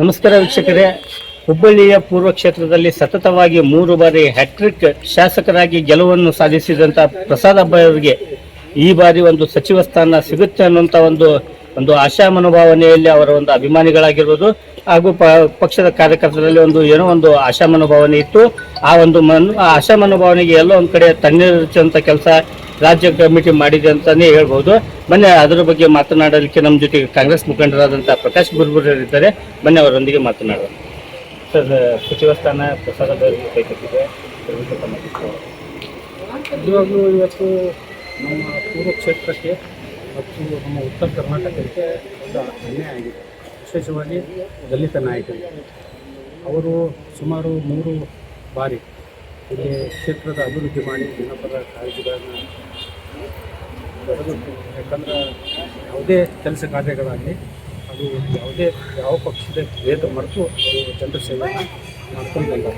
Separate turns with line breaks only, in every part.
ನಮಸ್ಕಾರ ವೀಕ್ಷಕರೇ. ಹುಬ್ಬಳ್ಳಿಯ ಪೂರ್ವ ಕ್ಷೇತ್ರದಲ್ಲಿ ಸತತವಾಗಿ 3 ಬಾರಿ ಹ್ಯಾಟ್ರಿಕ್ ಶಾಸಕರಾಗಿ ಗೆಲುವನ್ನು ಸಾಧಿಸಿದಂಥ ಪ್ರಸಾದ್ ಅಬ್ಬಾಯಿ ಅವರಿಗೆ ಈ ಬಾರಿ ಒಂದು ಸಚಿವ ಸ್ಥಾನ ಸಿಗುತ್ತೆ ಅನ್ನುವಂಥ ಒಂದು ಆಶಾ ಮನೋಭಾವನೆಯಲ್ಲಿ ಅವರ ಒಂದು ಅಭಿಮಾನಿಗಳಾಗಿರ್ಬೋದು ಹಾಗೂ ಪಕ್ಷದ ಕಾರ್ಯಕರ್ತರಲ್ಲಿ ಒಂದು ಆಶಾ ಮನೋಭಾವನೆ ಇತ್ತು. ಆ ಆಶಾ ಮನೋಭಾವನೆಗೆ ಎಲ್ಲೋ ಒಂದು ಕಡೆ ತಣ್ಣೀರುವಂಥ ಕೆಲಸ ರಾಜ್ಯ ಕಮಿಟಿ ಮಾಡಿದೆ ಅಂತಾನೆ ಹೇಳ್ಬೋದು. ಮೊನ್ನೆ ಅದರ ಬಗ್ಗೆ ಮಾತನಾಡಲಿಕ್ಕೆ ನಮ್ಮ ಜೊತೆಗೆ ಕಾಂಗ್ರೆಸ್ ಮುಖಂಡರಾದಂಥ ಪ್ರಕಾಶ್ ಇದ್ದಾರೆ. ಮೊನ್ನೆ ಅವರೊಂದಿಗೆ ಮಾತನಾಡೋಣ. ಸರ್, ಸಚಿವ ಸ್ಥಾನ ಪ್ರಸಾದ ಕೈಕೊಟ್ಟಿದೆ.
ನಿಜವಾಗ್ಲೂ ಇವತ್ತು ನಮ್ಮ ಪೂರ್ವ ಕ್ಷೇತ್ರಕ್ಕೆ ಮತ್ತು ನಮ್ಮ ಉತ್ತರ ಕರ್ನಾಟಕಕ್ಕೆ ಒಂದು ಅನ್ಯಾಯ ಆಗಿದೆ. ವಿಶೇಷವಾಗಿ ದಲಿತ ನಾಯಕರಿಗೆ ಅವರು ಸುಮಾರು 3 ಬಾರಿ ಇಲ್ಲಿ ಕ್ಷೇತ್ರದ ಅಭಿವೃದ್ಧಿ ಮಾಡಿ ಜನಪರ ಕಾಳಜಿಗಳನ್ನು ಯಾಕಂದ್ರೆ ಯಾವುದೇ ಕೆಲಸ ಕಾರ್ಯಗಳಾಗಲಿ ಅದು ಯಾವ ಪಕ್ಷದ ಭೇದ ಮರೆತು ಅವರು ಜನರ ಸೇವೆಯನ್ನು ಮಾಡ್ಕೊಂಡು ಬಂದರು.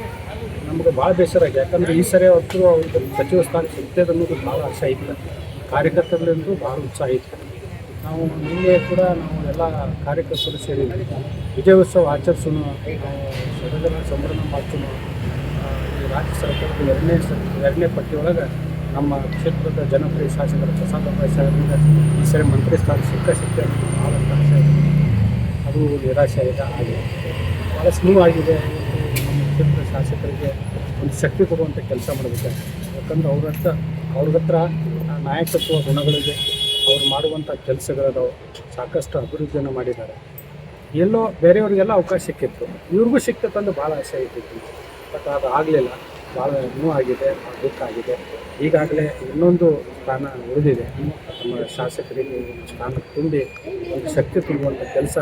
ನಮಗೆ ಭಾಳ ಬೇಸರ ಆಗಿದೆ. ಯಾಕಂದರೆ ಈ ಸರಿ ಹೊತ್ತು ಅವ್ರಿಗೆ ಸಚಿವ ಸ್ಥಾನ ಸಿಗ್ತದೆ ಅನ್ನೋದು ಭಾಳ ಆಸೆ ಇತ್ತು. ಕಾರ್ಯಕರ್ತರಿಂದಲೂ ಭಾಳ ಉತ್ಸಾಹ ಇತ್ತು. ನಾವು ನಿನ್ನೆ ಕೂಡ ನಾವು ಎಲ್ಲ ಕಾರ್ಯಕರ್ತರು ಸೇರಿ ವಿಜಯೋತ್ಸವ ಆಚರಿಸೋಣ, ಸಡಗರ ಸಂಭ್ರಮ ಮಾಡ್ಸೋಣ. ಈ ರಾಜ್ಯ ಸರ್ಕಾರದ ಎರಡನೇ ಪಟ್ಟಿಯೊಳಗೆ ನಮ್ಮ ಕ್ಷೇತ್ರದ ಜನಪ್ರಿಯ ಶಾಸಕರ ಪ್ರಸಾದ್ ಅಬ್ಬಾಯಿ ಸಾಹೇಬರಿಂದ ಈ ಸರಿ ಮಂತ್ರಿ ಸ್ಥಾನ ಸಿಕ್ಕ ಭಾಳ ಆಸೆ ಇದೆ. ಅದು ನಿರಾಶೆ ಆಗಿದೆ. ಭಾಳ ಸ್ಮೂವಾಗಿದೆ. ನಮ್ಮ ಕ್ಷೇತ್ರದ ಶಾಸಕರಿಗೆ ಒಂದು ಶಕ್ತಿ ಕೊಡುವಂಥ ಕೆಲಸ ಮಾಡಬೇಕಾಗಿದೆ. ಯಾಕಂದ್ರೆ ಅವ್ರ ಹತ್ರ ನಾಯಕತ್ವ ಗುಣಗಳಿದೆ. ಅವ್ರು ಮಾಡುವಂಥ ಕೆಲಸಗಳದಾವು. ಸಾಕಷ್ಟು ಅಭಿವೃದ್ಧಿಯನ್ನು ಮಾಡಿದ್ದಾರೆ. ಎಲ್ಲೋ ಬೇರೆಯವರಿಗೆಲ್ಲ ಅವಕಾಶ ಸಿಕ್ಕಿತ್ತು, ಇವ್ರಿಗೂ ಸಿಕ್ತಂದು ಭಾಳ ಆಸೆ ಇರ್ತಿತ್ತು. ಬಟ್ ಅದು ಆಗಲಿಲ್ಲ. ಭಾಳ ಆಗಿದೆ, ಭಾಳ ದುಃಖ ಆಗಿದೆ. ಈಗಾಗಲೇ ಇನ್ನೊಂದು ಸ್ಥಾನ ಉಳಿದಿದೆ. ನಮ್ಮ ಶಾಸಕರಿಗೆ ಸ್ಥಾನ ತುಂಬಿ ಒಂದು ಶಕ್ತಿ ತುಂಬುವಂಥ ಕೆಲಸ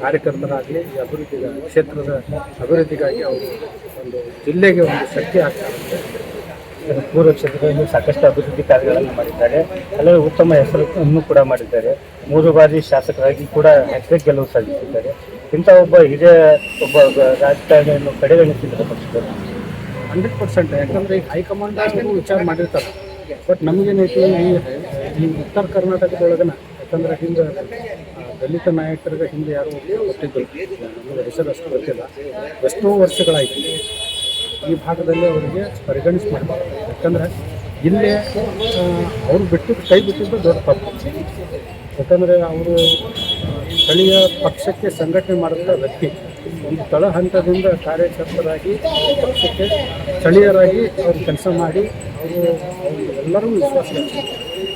ಕಾರ್ಯಕರ್ತರಾಗಲಿ ಈ ಕ್ಷೇತ್ರದ ಅಭಿವೃದ್ಧಿಗಾಗಿ ಅವರು ಒಂದು ಜಿಲ್ಲೆಗೆ ಒಂದು ಶಕ್ತಿ ಆಗ್ತಾರಂತೆ.
ಪೂರ್ವ ಕ್ಷೇತ್ರದಲ್ಲಿ ಸಾಕಷ್ಟು ಅಭಿವೃದ್ಧಿ ಕಾರ್ಯಗಳನ್ನು ಮಾಡಿದ್ದಾರೆ. ಹಲವು ಉತ್ತಮ ಹೆಸರನ್ನು ಕೂಡ ಮಾಡಿದ್ದಾರೆ. 3 ಬಾರಿ ಶಾಸಕರಾಗಿ ಕೂಡ ಹ್ಯಾಟ್ರಿಕ್ ಗೆಲುವು ಸಾಧಿಸಿದ್ದಾರೆ. ಇಂಥ ಹಿರಿಯ ರಾಜಕಾರಣಿಯನ್ನು ಕಡೆಗಣಿಸಿದ್ದಾರೆ ಪಕ್ಷದಲ್ಲಿ.
100%. ಯಾಕಂದರೆ ಈ ಹೈಕಮಾಂಡ್ ವಿಚಾರ ಮಾಡಿರ್ತಾರೆ. ಬಟ್ ನಮಗೇನೈತಿ ಈ ಉತ್ತರ ಕರ್ನಾಟಕದೊಳಗನ, ಯಾಕಂದರೆ ಹಿಂದೆ ದಲಿತ ನಾಯಕರಿಗೆ ಹಿಂದೆ ಯಾರು ಕೊಟ್ಟಿದ್ದರು, ನಮಗೆ ಹೆಸರು ಅಷ್ಟು ಗೊತ್ತಿಲ್ಲ. ಎಷ್ಟೋ ವರ್ಷಗಳಾಯಿತು ಈ ಭಾಗದಲ್ಲಿ ಅವರಿಗೆ ಪರಿಗಣಿಸಿ ಮಾಡ್ತಾರೆ. ಯಾಕಂದರೆ ಇಲ್ಲೇ ಅವರು ಕೈ ಬಿಟ್ಟಿದ್ದು ದೊಡ್ಡ ತಪ್ಪು. ಯಾಕಂದರೆ ಅವರು ಸ್ಥಳೀಯ ಪಕ್ಷಕ್ಕೆ ಸಂಘಟನೆ ಮಾಡಿದ ವ್ಯಕ್ತಿ. ಒಂದು ತಳ ಹಂತದಿಂದ ಕಾರ್ಯಕರ್ತರಾಗಿ ಪಕ್ಷಕ್ಕೆ ಸ್ಥಳೀಯರಾಗಿ ಅವರು ಕೆಲಸ ಮಾಡಿ ಅವರು ಎಲ್ಲರಿಗೂ ವಿಶ್ವಾಸ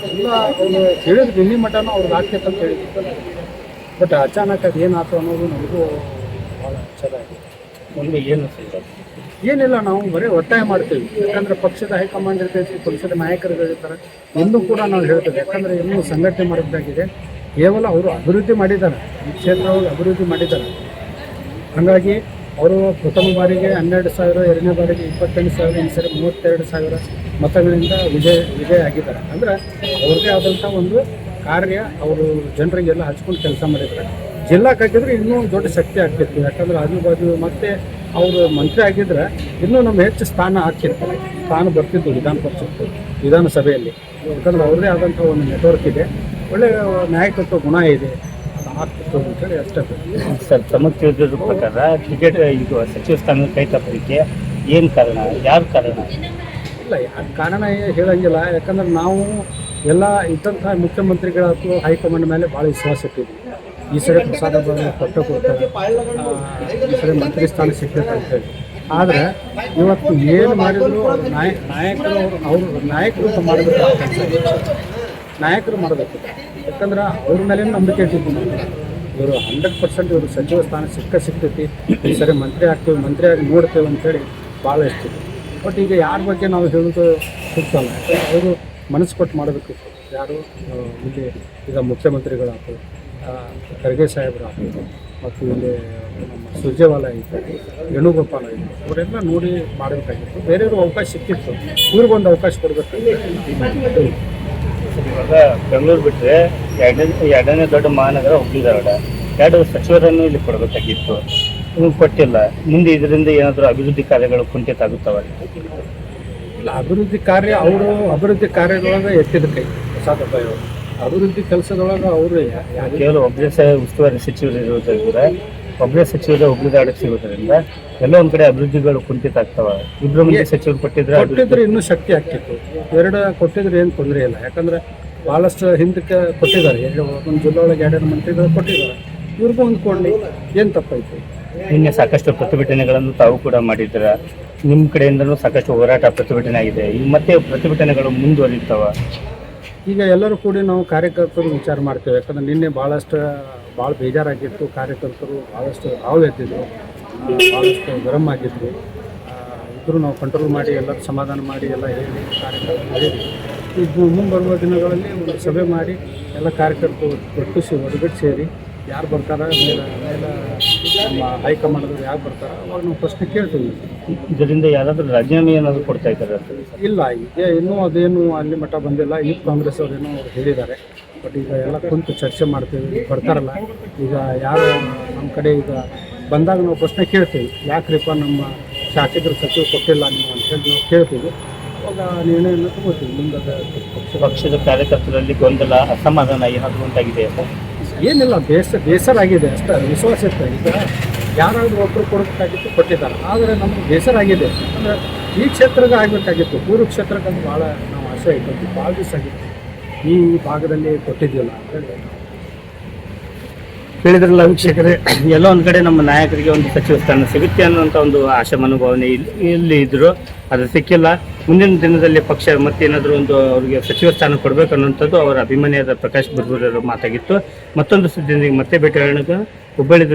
ಎಲ್ಲ ಅವರು ಹೇಳಿದ ನಿನ್ನೆ ಮಠನೂ ಅವ್ರಿಗೆ ಆಗ್ತೈತೆ ಅಂತ ಹೇಳಿದ್ರು. ಬಟ್ ಅಚಾನಕ್ ಅದು ಏನಾಯ್ತು ಅನ್ನೋದು ನಮಗೂ ಭಾಳ ವಿಚಾರ ಆಗಿದೆ.
ಮುಂದೆ ಏನು
ಏನಿಲ್ಲ, ನಾವು ಬರೀ ಒತ್ತಾಯ ಮಾಡ್ತೀವಿ. ಯಾಕಂದರೆ ಪಕ್ಷದ ಹೈಕಮಾಂಡ್ ಇರ್ತೈತಿ, ಪಕ್ಷದ ನಾಯಕರುಗಳಿರ್ತಾರೆ. ಇನ್ನೂ ಕೂಡ ನಾವು ಹೇಳ್ತೇವೆ. ಯಾಕಂದರೆ ಇನ್ನೂ ಸಂಘಟನೆ ಮಾಡೋದಾಗಿದೆ. ಕೇವಲ ಅವರು ಅಭಿವೃದ್ಧಿ ಮಾಡಿದ್ದಾರೆ, ಈ ಕ್ಷೇತ್ರವಾಗಿ ಅಭಿವೃದ್ಧಿ ಮಾಡಿದ್ದಾರೆ. ಹಾಗಾಗಿ ಅವರು ಪ್ರಥಮ ಬಾರಿಗೆ 12,000, ಎರಡನೇ ಬಾರಿಗೆ 28,000, ಈ ಸರಿ 32,000 ಮತಗಳಿಂದ ವಿಜಯ ಆಗಿದ್ದಾರೆ. ಅಂದರೆ ಅವ್ರದ್ದೇ ಆದಂಥ ಒಂದು ಕಾರ್ಯ ಅವರು ಜನರಿಗೆಲ್ಲ ಹಚ್ಕೊಂಡು ಕೆಲಸ ಮಾಡಿದ್ದಾರೆ. ಜಿಲ್ಲಾಕ್ಕೆ ಹಾಕಿದ್ರೆ ಇನ್ನೂ ದೊಡ್ಡ ಶಕ್ತಿ ಆಗ್ತಿತ್ತು. ಯಾಕಂದರೆ ಆಜು ಮತ್ತೆ ಅವರು ಮಂತ್ರಿ ಆಗಿದ್ರೆ ಇನ್ನೂ ನಮ್ಮ ಹೆಚ್ಚು ಸ್ಥಾನ ಬರ್ತಿತ್ತು ವಿಧಾನಸಭೆಯಲ್ಲಿ. ಯಾಕಂದ್ರೆ ಅವ್ರದ್ದೇ ಆದಂಥ ಒಂದು ನೆಟ್ವರ್ಕ್ ಇದೆ, ಒಳ್ಳೆಯ ನಾಯಕತ್ವ ಗುಣ ಇದೆ, ಆಗ್ತಿತ್ತು ಅಂತೇಳಿ ಅಷ್ಟೇ.
ಸರ್, ತಮಗೆ ತಿಳಿದಿರೋ ಪ್ರಕಾರ ಟಿಕೆಟ್ ಇದು ಸಚಿವ ಸ್ಥಾನ ಕೈ ತಪ್ಪಲಿಕ್ಕೆ ಏನು ಕಾರಣ, ಯಾರು ಕಾರಣ?
ಇಲ್ಲ, ಯಾರು ಕಾರಣ ಹೇಳಂಗಿಲ್ಲ. ಯಾಕಂದ್ರೆ ನಾವು ಎಲ್ಲ ಇದ್ದಂಥ ಮುಖ್ಯಮಂತ್ರಿಗಳಾಯ್ತು ಹೈಕಮಾಂಡ್ ಮೇಲೆ ಭಾಳ ವಿಶ್ವಾಸ ಇಟ್ಟಿದ್ವಿ. ಈ ಸರಿ ಪ್ರಸಾದ ಕೊಟ್ಟು ಕೊಡ್ತಾರೆ, ಈ ಸರಿ ಮಂತ್ರಿ ಸ್ಥಾನ ಸಿಗ್ತೈತೆ ಅಂತೇಳಿ. ಆದರೆ ಇವತ್ತು ಏನು ಮಾಡಿದ್ರು ನಾಯಕರು ಮಾಡಬೇಕು. ಯಾಕಂದ್ರೆ ಅವ್ರ ಮೇಲೆ ನಂಬಿಕೆ ಇಟ್ಟಿದ್ದು ನಾವು. ಇವರು 100% ಇವರು ಸಚಿವ ಸ್ಥಾನ ಸಿಗ್ತೈತಿ, ಈ ಸರಿ ಮಂತ್ರಿ ಆಗಿ ನೋಡ್ತೇವೆ ಅಂತೇಳಿ ಭಾಳ ಇಷ್ಟಿದೆ. ಬಟ್ ಈಗ ಯಾರ ಬಗ್ಗೆ ನಾವು ಹೇಳೋದು ಸೂಕ್ತಲ್ಲ. ಅವರು ಮನಸ್ಸು ಕೊಟ್ಟು ಮಾಡಬೇಕು. ಯಾರು ಇಲ್ಲಿ ಈಗ ಮುಖ್ಯಮಂತ್ರಿಗಳಾಯ್ತು, ಖರ್ಗೆ ಸಾಹೇಬರಾಯ್ತು, ಮತ್ತು ಇಲ್ಲಿ ನಮ್ಮ ಸುರ್ಜೇವಾಲಾ ಇದ್ದಾರೆ, ವೇಣುಗೋಪಾಲ ಇದ್ದಾರೆ, ಅವರೆಲ್ಲ ನೋಡಿ ಮಾಡಬೇಕಾಗಿತ್ತು. ಬೇರೆಯವ್ರಿಗೆ ಅವಕಾಶ ಸಿಕ್ಕಿತ್ತು, ಇವ್ರಿಗೊಂದು ಅವಕಾಶ ಕೊಡಬೇಕು.
ಇವಾಗ ಬೆಂಗಳೂರು ಬಿಟ್ಟರೆ ಎರಡನೇ ದೊಡ್ಡ ಮಹಾನಗರ ಹುಬ್ಬಳ್ಳಿ ಧಾರವಾಡ. 2 ಸಚಿವರನ್ನು ಇಲ್ಲಿ ಕೊಡಬೇಕಾಗಿತ್ತು, ಕೊಟ್ಟಿಲ್ಲ. ಮುಂದೆ ಇದರಿಂದ ಏನಾದರೂ ಅಭಿವೃದ್ಧಿ ಕಾರ್ಯಗಳು ಕುಂಠಿತ ಆಗುತ್ತವೆ?
ಇಲ್ಲ, ಅಭಿವೃದ್ಧಿ ಕಾರ್ಯದೊಳಗೆ ಎತ್ತಿದ ಕೈ ಪ್ರಸಾದ್ ಅಬ್ಬಾಯಿ ಅವರು. ಅಭಿವೃದ್ಧಿ ಕೆಲಸದೊಳಗೆ ಅವರು
ಕೇವಲ ಒಬ್ಬರೇ ಉಸ್ತುವಾರಿ ಸಚಿವರು ಇರೋದ್ರಿಂದ ಒಬ್ಬರೇ ಸಚಿವರ ಒಬ್ಬರಿಗಾಡಕ್ಕೆ ಸಿಗೋದ್ರಿಂದ ಎಲ್ಲೋ ಒಂದ್ ಕಡೆ ಅಭಿವೃದ್ಧಿಗಳು ಕುಂಠಿತ ಆಗ್ತಾವ. ಇಬ್ರು ಮಂದಿ ಸಚಿವರು
ಕೊಟ್ಟಿದ್ರೆ ಇನ್ನೂ ಶಕ್ತಿ ಆಗ್ತಿತ್ತು. ಎರಡು ಕೊಟ್ಟಿದ್ರೆ ಏನು ತೊಂದರೆ ಇಲ್ಲ. ಯಾಕಂದ್ರೆ ಭಾಳಷ್ಟು ಹಿಂದಕ್ಕೆ ಕೊಟ್ಟಿದ್ದಾರೆ. ಒಂದು ಜಿಲ್ಲೆ ಒಳಗೆ 2 ಮಂತ್ರಿಗಳು ಕೊಟ್ಟಿದ್ದಾರೆ. ಇವ್ರಿಗೂ ಒಂದು ಕೊಡಲಿ, ಏನು ತಪ್ಪಾಯ್ತು?
ನಿನ್ನೆ ಸಾಕಷ್ಟು ಪ್ರತಿಭಟನೆಗಳನ್ನು ತಾವು ಕೂಡ ಮಾಡಿದ್ರ. ನಿಮ್ಮ ಕಡೆಯಿಂದನೂ ಸಾಕಷ್ಟು ಹೋರಾಟ ಪ್ರತಿಭಟನೆ ಆಗಿದೆ. ಈಗ ಮತ್ತೆ ಪ್ರತಿಭಟನೆಗಳು ಮುಂದುವರಿತಾವ.
ಈಗ ಎಲ್ಲರೂ ಕೂಡಿ ನಾವು ಕಾರ್ಯಕರ್ತರು ವಿಚಾರ ಮಾಡ್ತೇವೆ. ಯಾಕಂದ್ರೆ ನಿನ್ನೆ ಭಾಳ ಬೇಜಾರಾಗಿತ್ತು. ಕಾರ್ಯಕರ್ತರು ಭಾಳಷ್ಟು ಹಾವು ಎತ್ತಿದ್ರು, ಭಾಳಷ್ಟು ಗರಂ ಆಗಿದ್ರು. ಇದ್ದರೂ ನಾವು ಕಂಟ್ರೋಲ್ ಮಾಡಿ ಎಲ್ಲರೂ ಸಮಾಧಾನ ಮಾಡಿ ಎಲ್ಲ ಹೇಳಿ ಕಾರ್ಯಕರ್ತರು ಹೇಳಿದ್ವಿ. ಈಗ ಮುಂಬರುವ ದಿನಗಳಲ್ಲಿ ಒಂದು ಸಭೆ ಮಾಡಿ ಎಲ್ಲ ಕಾರ್ಯಕರ್ತರು ಒಟ್ಟು ಸೇರಿ ಯಾರು ಬರ್ತಾರೆ ಮೇಲೆ ನಮ್ಮ ಹೈಕಮಾಂಡದವ್ರು ಯಾರು ಬರ್ತಾರೆ ಅವಾಗ ನಾವು ಪ್ರಶ್ನೆ ಕೇಳ್ತೀವಿ.
ಇದರಿಂದ ಯಾರಾದರೂ ರಾಜೀನಾಮೆ ಏನಾದರೂ ಕೊಡ್ತಾ ಇದ್ದಾರೆ?
ಇಲ್ಲ, ಈಗ ಇನ್ನೂ ಅದೇನು ಅಲ್ಲಿ ಮಟ್ಟ ಬಂದಿಲ್ಲ. ಈಗ ಕಾಂಗ್ರೆಸ್ ಅವ್ರೇನೋ ಹೇಳಿದ್ದಾರೆ. ಬಟ್ ಈಗ ಎಲ್ಲ ಕುಂತು ಚರ್ಚೆ ಮಾಡ್ತೀವಿ. ಬರ್ತಾರಲ್ಲ, ಈಗ ಯಾರು ನಮ್ಮ ಕಡೆ ಈಗ ಬಂದಾಗ ನಾವು ಪ್ರಶ್ನೆ ಕೇಳ್ತೀವಿ, ಯಾಕ್ರಿಪ್ಪ ನಮ್ಮ ಶಾಸಕರು ಸಚಿವ ಕೊಟ್ಟಿಲ್ಲ ನೀವು ಅಂತೇಳಿ ನಾವು ಕೇಳ್ತೀವಿ. ಅವಾಗ ನಿರ್ಣಯವನ್ನು ತಗೋತೀವಿ. ಮುಂದೆ
ಪಕ್ಷದ ಕಾರ್ಯಕರ್ತರಲ್ಲಿ ಗೊಂದಲ, ಅಸಮಾಧಾನ ಏನಾದರೂ ಉಂಟಾಗಿದೆ ಅಂತ
ಏನಿಲ್ಲ, ಬೇಸರ ಆಗಿದೆ ಅಷ್ಟೇ. ವಿಶ್ವಾಸ ಇತ್ತು. ಈಗ ಯಾರಾದರೂ ಒಬ್ಬರು ಕೊಡಬೇಕಾಗಿತ್ತು, ಕೊಟ್ಟಿದ್ದಾರೆ. ಆದರೆ ನಮ್ಗೆ ಬೇಸರ ಆಗಿದೆ. ಅಂದರೆ ಈ ಕ್ಷೇತ್ರಕ್ಕೆ ಆಗಬೇಕಾಗಿತ್ತು, ಪೂರ್ವ ಕ್ಷೇತ್ರಕ್ಕೆ ಅದು ಭಾಳ ನಾವು ಆಸೆ ಇತ್ತು. ಭಾಳ ದಿವಸ ಆಗಿತ್ತು ಈ ಭಾಗದಲ್ಲಿ ಕೊಟ್ಟಿದ್ದಿಲ್ಲ ಅಂತೇಳಿ
ಹೇಳಿದ್ರಲ್ಲ ವೀಕ್ಷಕರೇ. ಎಲ್ಲೋ ಒಂದು ಕಡೆ ನಮ್ಮ ನಾಯಕರಿಗೆ ಒಂದು ಸಚಿವ ಸ್ಥಾನ ಸಿಗುತ್ತೆ ಅನ್ನುವಂಥ ಒಂದು ಆಶಾ ಮನೋಭಾವನೆ ಇಲ್ಲಿ ಇದ್ರು. ಅದು ಸಿಕ್ಕಿಲ್ಲ. ಮುಂದಿನ ದಿನದಲ್ಲಿ ಪಕ್ಷ ಮತ್ತೇನಾದರೂ ಒಂದು ಅವರಿಗೆ ಸಚಿವ ಸ್ಥಾನ ಕೊಡಬೇಕು ಅನ್ನುವಂಥದ್ದು ಅವರ ಅಭಿಮಾನಿಯಾದ ಪ್ರಕಾಶ್ ಬರ್ಬೂರವರ ಮಾತಾಗಿತ್ತು. ಮತ್ತೊಂದು ಸುದ್ದಿಯೊಂದಿಗೆ ಮತ್ತೆ ಭೇಟಿ ಆಗೋಣ. ಹುಬ್ಬಳ್ಳಿ